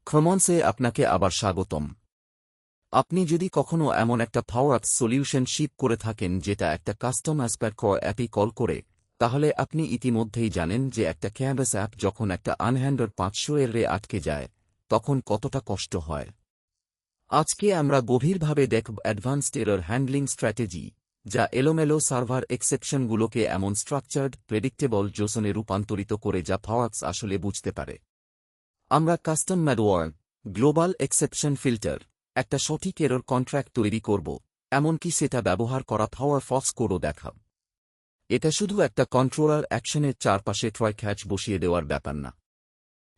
ক্রমন্সে আপনাকে আবার স্বাগতম। আপনি যদি কখনও এমন একটা পাওয়ার সলিউশন শিপ করে থাকেন যেটা একটা কাস্টম অ্যাসপেক্ট অ্যাপই কল করে, তাহলে আপনি ইতিমধ্যেই জানেন যে একটা ক্যানভাস অ্যাপ যখন একটা আনহ্যান্ডার 500 এর রে আটকে যায় তখন কতটা কষ্ট হয়। আজকে আমরা গভীরভাবে দেখব অ্যাডভান্সড এরর হ্যান্ডলিং স্ট্র্যাটেজি, যা এলোমেলো সার্ভার এক্সেপশনগুলোকে এমন স্ট্রাকচার্ড প্রেডিক্টেবল জোসনে রূপান্তরিত করে যা পাওয়ার আসলে বুঝতে পারে। আমরা কাস্টম ম্যাডওয়ার গ্লোবাল এক্সেপশন ফিল্টার একটা সঠিক এরর কন্ট্রাক্ট তৈরি করব, এমনকি সেটা ব্যবহার করা পাওয়ার ফক্স কোডও দেখাব। এটা শুধু একটা কন্ট্রোলার অ্যাকশনের চারপাশে ট্রয় ক্যাচ বসিয়ে দেওয়ার ব্যাপার না।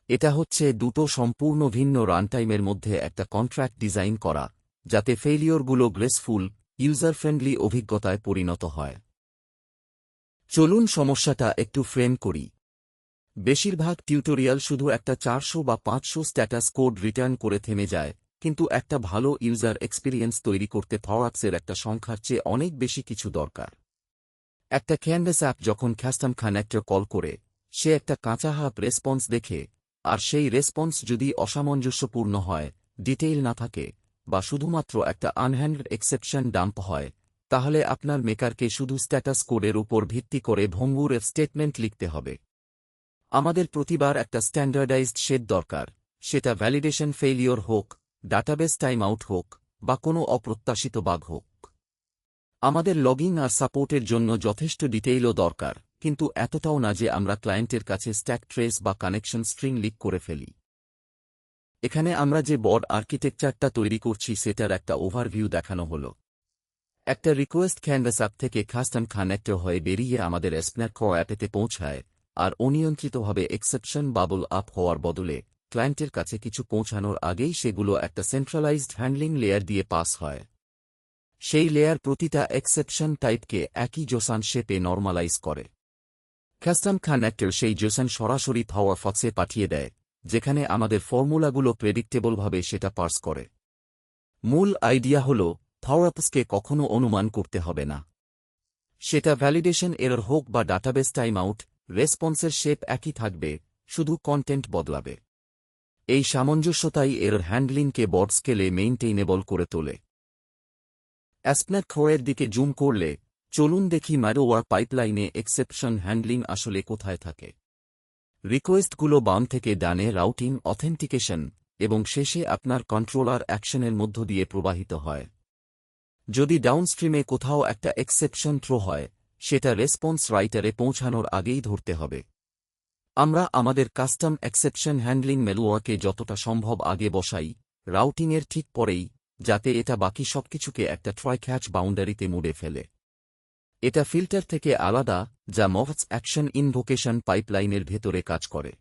এটা হচ্ছে দুটো সম্পূর্ণ ভিন্ন রানটাইমের মধ্যে একটা কন্ট্রাক্ট ডিজাইন করা, যাতে ফেইলিওরগুলো গ্রেসফুল, ইউজার ফ্রেন্ডলি অভিজ্ঞতায় পরিণত হয়। চলুন সমস্যাটা একটু ফ্রেম করি। বেশিরভাগ টিউটোরিয়াল শুধু একটা 400 বা 500 স্ট্যাটাস কোড রিটার্ন করে থেমে যায়, কিন্তু একটা ভালো ইউজার এক্সপিরিয়েন্স তৈরি করতে পাওয়ারসের একটা সংখ্যার চেয়ে অনেক বেশি কিছু দরকার। একটা ক্যানভাস অ্যাপ যখন কাস্টম কানেক্টর কল করে, সে একটা কাঁচা হাব রেসপন্স দেখে, আর সেই রেসপন্স যদি অসামঞ্জস্যপূর্ণ হয়, ডিটেইল না থাকে, বা শুধুমাত্র একটা আনহ্যান্ডেড এক্সেপশন ডাম্প হয়, তাহলে আপনার মেকারকে শুধু স্ট্যাটাস কোডের উপর ভিত্তি করে ভঙ্গুর স্টেটমেন্ট লিখতে হবে। আমাদের প্রতিবার একটা স্ট্যান্ডার্ডাইজড শেড দরকার, সেটা ভ্যালিডেশন ফেইলিওর হোক, ডাটাবেস টাইম আউট হোক, বা কোনো অপ্রত্যাশিত বাগ হোক। আমাদের লগইন আর সাপোর্টের জন্য যথেষ্ট ডিটেইলও দরকার, কিন্তু এতটাও না যে আমরা ক্লায়েন্টের কাছে স্ট্যাক ট্রেস বা কানেকশন স্ট্রিং লিক করে ফেলি। এখানে আমরা যে বর্ড আর্কিটেকচারটা তৈরি করছি সেটার একটা ওভারভিউ দেখানো হলো। একটা রিকোয়েস্ট ক্যানভাস অ্যাপ থেকে কাস্টম কানেক্টর হয়ে বেরিয়ে আমাদের এসপ্যাক অ্যাপেতে পৌঁছায়, আর অনিয়ন্ত্রিতভাবে এক্সেপশন বাবল আপ হওয়ার বদলে ক্লায়েন্টের কাছে কিছু পৌঁছানোর আগেই সেগুলো একটা সেন্ট্রালাইজড হ্যান্ডলিং লেয়ার দিয়ে পাস হয়। সেই লেয়ার প্রতিটা এক্সেপশন টাইপকে একই জোসান শেপে নর্মালাইজ করে। কাস্টম কানেক্টর সেই জোসান সরাসরি পাওয়ার ফক্সে পাঠিয়ে দেয়, যেখানে আমাদের ফর্মুলাগুলো প্রেডিক্টেবলভাবে সেটা পার্স করে। মূল আইডিয়া হল, পাওয়ারপসকে কখনো অনুমান করতে হবে না। সেটা ভ্যালিডেশন এরর হোক বা ডাটাবেস টাইম আউট, রেসপন্সের শেপ একই থাকবে, শুধু কন্টেন্ট বদলাবে। এই সামঞ্জস্যতাই এরর হ্যান্ডলিংকে বড় স্কেলে মেইনটেইনেবল করে তোলে। অ্যাসপ্যাক এর দিকে জুম করলে, চলুন দেখি ম্যাডওয়ার পাইপলাইনে এক্সেপশন হ্যান্ডলিং আসলে কোথায় থাকে। রিকোয়েস্টগুলো বাম থেকে ডানে রাউটিং, অথেন্টিকেশন, এবং শেষে আপনার কন্ট্রোলার অ্যাকশনের মধ্য দিয়ে প্রবাহিত হয়। যদি ডাউনস্ট্রিমে কোথাও একটা এক্সেপশন থ্রো হয়, সেটা রেসপন্স রাইটারে পৌঁছানোর আগেই ধরতে হবে। আমরা আমাদের কাস্টম এক্সেপশন হ্যান্ডলিং ম্যালওয়্যারকে যতটা সম্ভব আগে বসাই, রাউটিংয়ের ঠিক পরেই, যাতে এটা বাকি সবকিছুকে একটা ট্রয় ক্যাচ বাউন্ডারিতে মুড়ে ফেলে। এটা ফিল্টার থেকে আলাদা, যা মভস অ্যাকশন ইনভোকেশন পাইপলাইনের ভেতরে কাজ করে।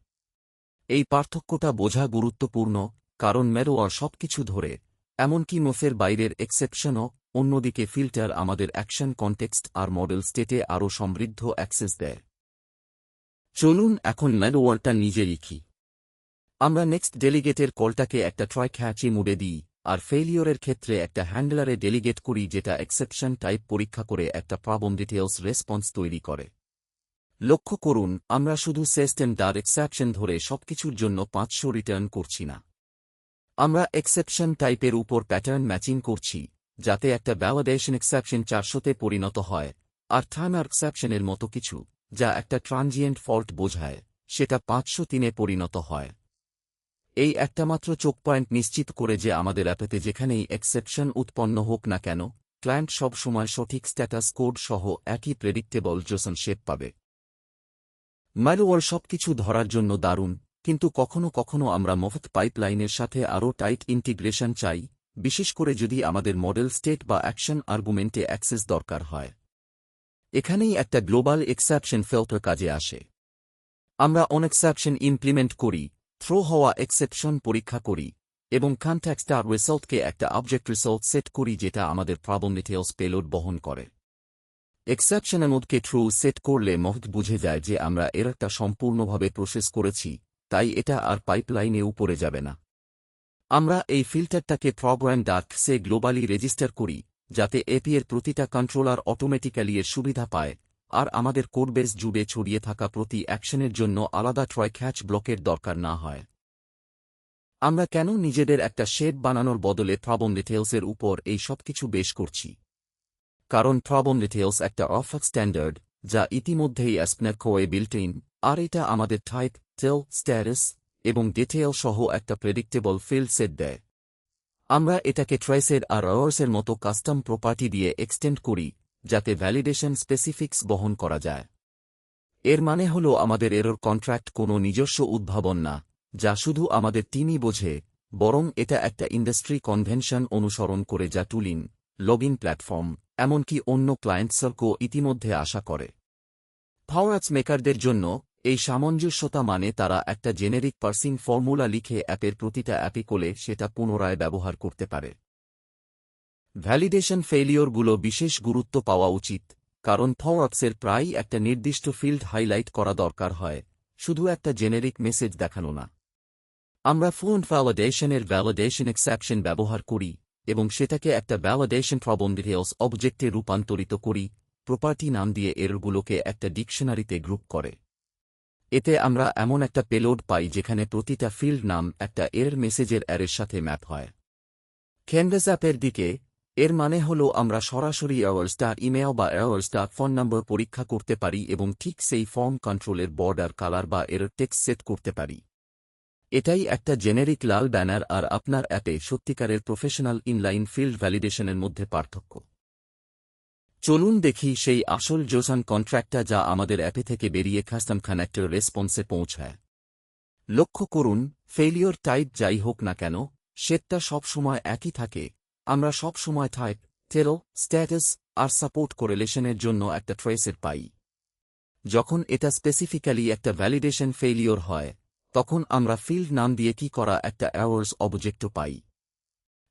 এই পার্থক্যটা বোঝা গুরুত্বপূর্ণ, কারণ ম্যালওয়্যার সবকিছু ধরে, এমনকি মোফের বাইরের এক্সেপশনও। অন্যদিকে ফিল্টার আমাদের অ্যাকশন কনটেক্সট আর মডেল স্টেটে আরও সমৃদ্ধ অ্যাক্সেস দেয়। চলুন এখন ম্যালওয়্যারটা নিজে লিখি। আমরা নেক্সট ডেলিগেটের কলটাকে একটা ট্রয় ক্যাচে মুড়ে দিই, আর ফেইলিওরের ক্ষেত্রে একটা হ্যান্ডলারে ডেলিগেট করি যেটা এক্সেপশন টাইপ পরীক্ষা করে একটা প্রবলেম ডিটেলস রেসপন্স তৈরি করে। লক্ষ্য করুন, আমরা শুধু সিস্টেম ডার এক্সেপশন ধরে সবকিছুর জন্য 500 রিটার্ন করছি না। আমরা এক্সেপশন টাইপের উপর প্যাটার্ন ম্যাচিং করছি, যাতে একটা ভ্যালিডেশন এক্সেপশন 400-তে পরিণত হয়, আর টাইমার এক্সেপশনের মতো কিছু, যা একটা ট্রানজিয়েন্ট ফল্ট বোঝায়, সেটা 503-এ পরিণত হয়। এই একটামাত্র চোখ পয়েন্ট নিশ্চিত করে যে আমাদের অ্যাপেতে যেখানেই এক্সেপশন উৎপন্ন হোক না কেন, ক্লায়েন্ট সব সময় সঠিক স্ট্যাটাস কোড সহ একই প্রেডিক্টেবল জোসন শেপ পাবে। ম্যালওয়্যার সবকিছু ধরার জন্য দারুণ, কিন্তু কখনো কখনো আমরা মফত পাইপলাইনের সাথে আরও টাইট ইন্টিগ্রেশন চাই, বিশেষ করে যদি আমাদের মডেল স্টেট বা অ্যাকশন আর্গুমেন্টে অ্যাক্সেস দরকার হয়। এখানেই একটা গ্লোবাল এক্সেপশন ফিল্টার কাজে আসে। আমরা অনএক্সেপশন ইমপ্লিমেন্ট করি, থ্রো হওয়া এক্সেপশন পরীক্ষা করি, এবং কনটেক্সট আর রেজাল্টকে একটা অবজেক্ট রেজাল্ট সেট করি যেটা আমাদের প্রবলেম ডিটেইলস পেলোড বহন করে। এক্সেপশনের মোডকে ট্রু সেট করলে মহৎ বুঝে যায় যে আমরা এররটা সম্পূর্ণভাবে প্রসেস করেছি, তাই এটা আর পাইপলাইনে উপরে যাবে না। আমরা এই ফিল্টারটাকে প্রোগ্রাম ডার্কসে গ্লোবালি রেজিস্টার করি, যাতে এপিএর প্রতিটা কন্ট্রোলার অটোমেটিক্যালি এর সুবিধা পায়, আর আমাদের কোডবেস জুড়ে ছড়িয়ে থাকা প্রতি অ্যাকশনের জন্য আলাদা ট্রয় ক্যাচ ব্লকের দরকার না হয়। আমরা কেন নিজেদের একটা শেড বানানোর বদলে প্রবলেম ডিটেইলসের উপর এই সবকিছু বেশ করছি? কারণ প্রবলেম ডিটেইলস একটা অফার স্ট্যান্ডার্ড যা ইতিমধ্যেই অ্যাসপ্নের কোয়ে বিল্ট ইন, আর এটা আমাদের টাইপ, টেল, স্ট্যাটাস এবং ডিটেইল সহ একটা প্রেডিক্টেবল ফিল্ড সেট দেয়। আমরা এটাকে ট্রেসের আর আওয়ার্সের মতো কাস্টম প্রপার্টি দিয়ে এক্সটেন্ড করি যাতে ভ্যালিডেশন স্পেসিফিক্স বহন করা যায়। এর মানে হল আমাদের এরর কন্ট্রাক্ট কোনো নিজস্ব উদ্ভাবন না যা শুধু আমাদের টিমই বোঝে, বরং এটা একটা ইন্ডাস্ট্রি কনভেনশন অনুসরণ করে যা টুলিং, লগইন প্ল্যাটফর্ম, এমনকি অন্য ক্লায়েন্ট সার্কও ইতিমধ্যে আশা করে। পাওয়ারঅ্যাপস মেকারদের জন্য এই সামঞ্জস্যতা মানে তারা একটা জেনেরিক পার্সিং ফর্মুলা লিখে অ্যাপের প্রতিটা অ্যাপে কোলে সেটা পুনরায় ব্যবহার করতে পারে। ভ্যালিডেশন ফেইলিওরগুলো বিশেষ গুরুত্ব পাওয়া উচিত, কারণ পাওয়ারঅ্যাপসের প্রায়ই একটা নির্দিষ্ট ফিল্ড হাইলাইট করা দরকার হয়, শুধু একটা জেনেরিক মেসেজ দেখানো না। আমরা ফ্লুয়েন্ট ভ্যালিডেশনের ভ্যালিডেশন এক্সেপশন ব্যবহার করি এবং সেটাকে একটা ভ্যালিডেশন প্রবলেম ডিটেইলস অবজেক্টে রূপান্তরিত করি, প্রপার্টি নাম দিয়ে এররগুলোকে একটা ডিকশনারিতে গ্রুপ করে। এতে আমরা এমন একটা পেলোড পাই যেখানে প্রতিটা ফিল্ড নাম একটা এরর মেসেজের অ্যারের সাথে ম্যাপ হয়। ক্যানভাস অ্যাপের দিকে এর মানে হল আমরা সরাসরি ইমেল বা ফোন নম্বর পরীক্ষা করতে পারি এবং ঠিক সেই ফর্ম কন্ট্রোলের বর্ডার কালার বা এরর টেক্সট সেট করতে পারি। এটাই একটা জেনেরিক লাল ব্যানার আর আপনার অ্যাপে সত্যিকারের প্রফেশনাল ইনলাইন ফিল্ড ভ্যালিডেশনের মধ্যে পার্থক্য। চলুন দেখি সেই আসল জোসান কন্ট্রাক্টটা যা আমাদের অ্যাপে থেকে বেরিয়ে কাস্টম কানেক্টর রেসপন্সে পৌঁছায়। লক্ষ্য করুন, ফেইলিওর টাইপ যাই হোক না কেন, সেটটা সবসময় একই থাকে। আমরা সবসময় টাইপ, টেল, স্ট্যাটাস আর সাপোর্ট কোরিলেশনের জন্য একটা ট্রেসের পাই। যখন এটা স্পেসিফিক্যালি একটা ভ্যালিডেশন ফেইলিওর হয়, তখন আমরা ফিল্ড নাম দিয়ে কি করা একটা অ্যাওয়ার্স অবজেক্টও পাই।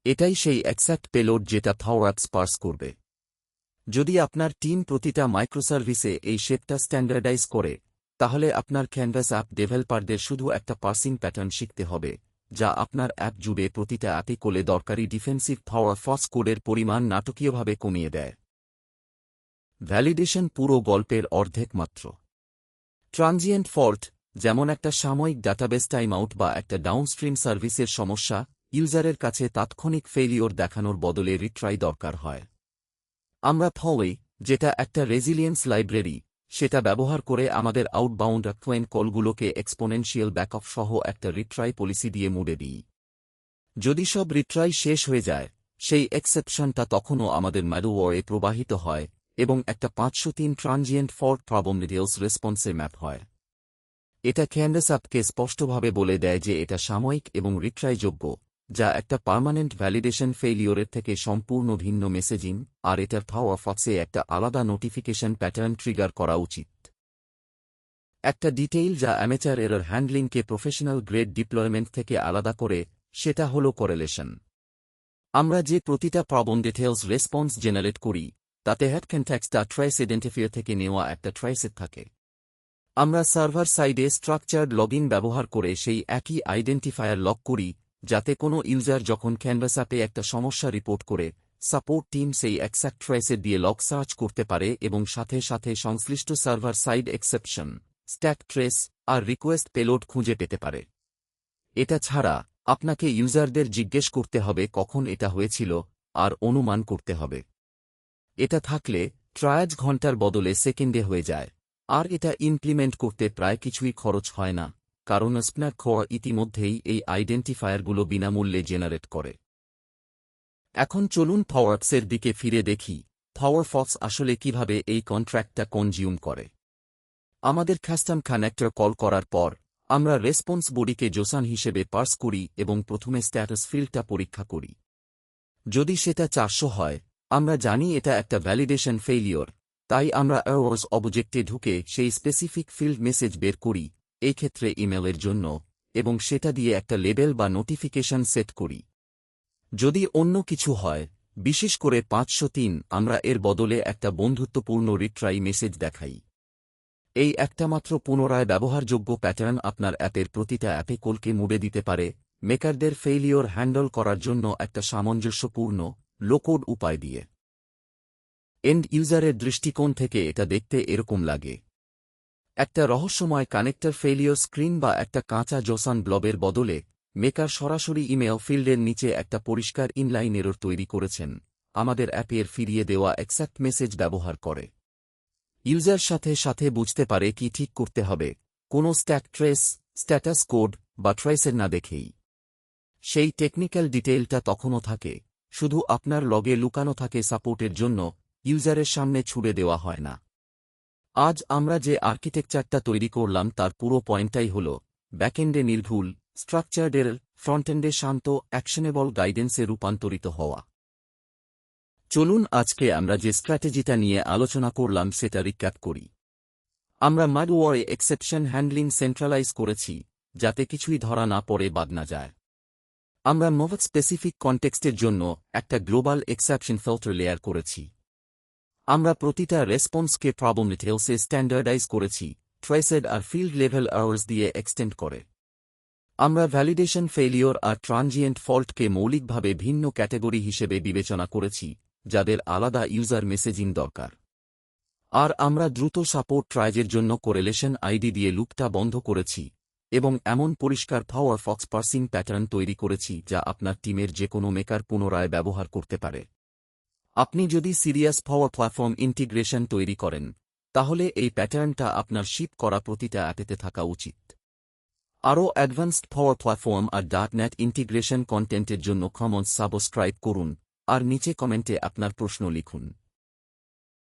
এটাই সেই এক্স্যাক্ট পেলোড যেটা পাওয়ারঅ্যাপস পার্স করবে। যদি আপনার টিম প্রতিটা মাইক্রোসার্ভিসে এই শেপটা স্ট্যান্ডার্ডাইজ করে, তাহলে আপনার ক্যানভাস অ্যাপ ডেভেলপারদের শুধু একটা পার্সিং প্যাটার্ন শিখতে হবে, যা আপনার অ্যাপ জুড়ে প্রতিটা অ্যাপে কোলে দরকারি ডিফেন্সিভ ফলস কোডের পরিমাণ নাটকীয়ভাবে কমিয়ে দেয়। ভ্যালিডেশন পুরো গল্পের অর্ধেক মাত্র। ট্রানজিয়েন্ট ফল্ট, যেমন একটা সাময়িক ডাটাবেস টাইম আউট বা একটা ডাউনস্ট্রিম সার্ভিসের সমস্যা, ইউজারের কাছে তাৎক্ষণিক ফেইলিওর দেখানোর বদলে রিট্রাই দরকার হয়। আমরা ফলি, যেটা একটা রেজিলিয়েন্স লাইব্রেরি, সেটা ব্যবহার করে আমাদের আউটবাউন্ড ক্লেম কলগুলোকে এক্সপোনেনশিয়াল ব্যাকআপ সহ একটা রিট্রাই পলিসি দিয়ে মুড়ে দিই। যদি সব রিট্রাই শেষ হয়ে যায়, সেই এক্সেপশনটা তখনও আমাদের ম্যাডওয়্যারে প্রবাহিত হয় এবং একটা 503 ট্রানজিয়েন্ট ফল্ট প্রবলেম ডিটেইলস রেসপন্সে ম্যাপ হয়। এটা ক্যানভাস অ্যাপকে স্পষ্টভাবে বলে দেয় যে এটা সাময়িক এবং রিট্রাইযোগ্য, যা একটা পার্মানেন্ট ভ্যালিডেশন ফেইলিওরের থেকে সম্পূর্ণ ভিন্ন মেসেজিং, আর এটার পাওয়ারঅ্যাপসে একটা আলাদা নোটিফিকেশন প্যাটার্ন ট্রিগার করা উচিত। একটা ডিটেইল যা অ্যামেচার এরর হ্যান্ডলিংকে প্রফেশনাল গ্রেড ডিপ্লয়মেন্ট থেকে আলাদা করে, সেটা হল কোরিলেশন। আমরা যে প্রতিটা প্রবলেম ডিটেইলস রেসপন্স জেনারেট করি, তাতে হেড কনটেক্সটটা ট্রেস আইডেন্টিফায়ার থেকে নেওয়া একটা ট্রেসেট থাকে। আমরা সার্ভার সাইডে স্ট্রাকচার্ড লগইন ব্যবহার করে সেই একই আইডেন্টিফায়ার লক করি, যাতে কোনো ইউজার যখন ক্যানভাস অ্যাপে একটা সমস্যা রিপোর্ট করে, সাপোর্ট টিম সেই এক্স্যাক্ট ট্রেসের দিয়ে লক সার্চ করতে পারে এবং সাথে সাথে সংশ্লিষ্ট server side exception, stack trace আর রিকোয়েস্ট পেলোড খুঁজে পেতে পারে। এটা ছাড়া আপনাকে ইউজারদের জিজ্ঞেস করতে হবে কখন এটা হয়েছিল, আর অনুমান করতে হবে। এটা থাকলে ট্রায়াজ ঘন্টার বদলে সেকেন্ডে হয়ে যায়, আর এটা ইমপ্লিমেন্ট করতে প্রায় কিছুই খরচ হয় না, কারণ স্প্নার খোয়া ইতিমধ্যেই এই আইডেন্টিফায়ারগুলো বিনামূল্যে জেনারেট করে। এখন চলুন পাওয়ারঅ্যাপসের দিকে ফিরে দেখি পাওয়ারফক্স আসলে কিভাবে এই কন্ট্রাক্টটা কনজিউম করে। আমাদের কাস্টম কানেক্টর কল করার পর, আমরা রেসপন্স বডিকে জোসান হিসেবে পার্স করি এবং প্রথমে স্ট্যাটাস ফিল্ডটা পরীক্ষা করি। যদি সেটা 400 হয়, আমরা জানি এটা একটা ভ্যালিডেশন ফেইলিওর, তাই আমরা অ্যাওয়ার্স অবজেক্টে ঢুকে সেই স্পেসিফিক ফিল্ড মেসেজ বের করি, এই ক্ষেত্রে ইমেলের জন্য, এবং সেটা দিয়ে একটা লেবেল বা নোটিফিকেশন সেট করি। যদি অন্য কিছু হয়, বিশেষ করে 503, আমরা এর বদলে একটা বন্ধুত্বপূর্ণ রিট্রাই মেসেজ দেখাই। এই একটামাত্র পুনরায় ব্যবহারযোগ্য প্যাটার্ন আপনার অ্যাপের প্রতিটা অ্যাপে কলকে মুড়ে দিতে পারে, মেকারদের ফেইলিওর হ্যান্ডল করার জন্য একটা সামঞ্জস্যপূর্ণ, লোকোড উপায় দিয়ে। এন্ড ইউজারের দৃষ্টিকোণ থেকে এটা দেখতে এরকম লাগে। একটা রহস্যময় কানেক্টর ফেইলিওর স্ক্রিন বা একটা কাঁচা জোসান ব্লবের বদলে, মেকার সরাসরি ইমেল ফিল্ডের নিচে একটা পরিষ্কার ইনলাইন এরর তৈরি করেছেন, আমাদের অ্যাপের ফিরিয়ে দেওয়া এক্স্যাক্ট মেসেজ ব্যবহার করে। ইউজার সাথে সাথে বুঝতে পারে কি ঠিক করতে হবে, কোনো স্ট্যাক ট্রেস, স্ট্যাটাস কোড বা ট্রেসের না দেখেই। সেই টেকনিক্যাল ডিটেইলটা তখনও থাকে, শুধু আপনার লগে লুকানো থাকে সাপোর্টের জন্য, ইউজারের সামনে ছুড়ে দেওয়া হয় না। আজ আমরা যে আর্কিটেকচারটা তৈরি করলাম তার পুরো পয়েন্টটাই হল ব্যাকএন্ডে নির্ভুল, স্ট্রাকচার্ড এরর, ফ্রন্টএন্ডে শান্ত, অ্যাকশনেবল গাইডেন্সে রূপান্তরিত হওয়া। চলুন আজকে আমরা যে স্ট্র্যাটেজিটা নিয়ে আলোচনা করলাম সেটা রিক্যাপ করি। আমরা মাডওয়ারে এক্সেপশন হ্যান্ডলিং সেন্ট্রালাইজ করেছি, যাতে কিছুই ধরা না পড়ে বাদ না যায়। আমরা মোভড স্পেসিফিক কনটেক্সটের জন্য একটা গ্লোবাল এক্সেপশন ফিল্টার লেয়ার করেছি। আমরা প্রতিটা রেসপন্সকে প্রবলেম ডিটেইলসে স্ট্যান্ডার্ডাইজ করেছি, ট্রেসেড আর ফিল্ড লেভেল আওয়ার্স দিয়ে এক্সটেন্ড করে। আমরা ভ্যালিডেশন ফেলিওর আর ট্রানজিয়েন্ট ফল্টকে মৌলিকভাবে ভিন্ন ক্যাটেগরি হিসেবে বিবেচনা করেছি, যাদের আলাদা ইউজার মেসেজিং দরকার। আর আমরা দ্রুত সাপোর্ট ট্রায়াজের জন্য কোরেলেশন আইডি দিয়ে লুপটা বন্ধ করেছি এবং এমন পরিষ্কার ফায়ারফক্স পার্সিং প্যাটার্ন তৈরি করেছি যা আপনার টিমের যেকোনো মেকার পুনরায় ব্যবহার করতে পারে। আপনি যদি সিরিয়াস পাওয়ার প্ল্যাটফর্ম ইন্টিগ্রেশন তৈরি করেন, তাহলে এই প্যাটার্নটা আপনার শিপ করা প্রতিটা অ্যাপেতে থাকা উচিত। আরও অ্যাডভান্সড পাওয়ার প্ল্যাটফর্ম আর .NET ইন্টিগ্রেশন কন্টেন্টের জন্য কমন্স সাবস্ক্রাইব করুন আর নিচে কমেন্টে আপনার প্রশ্ন লিখুন।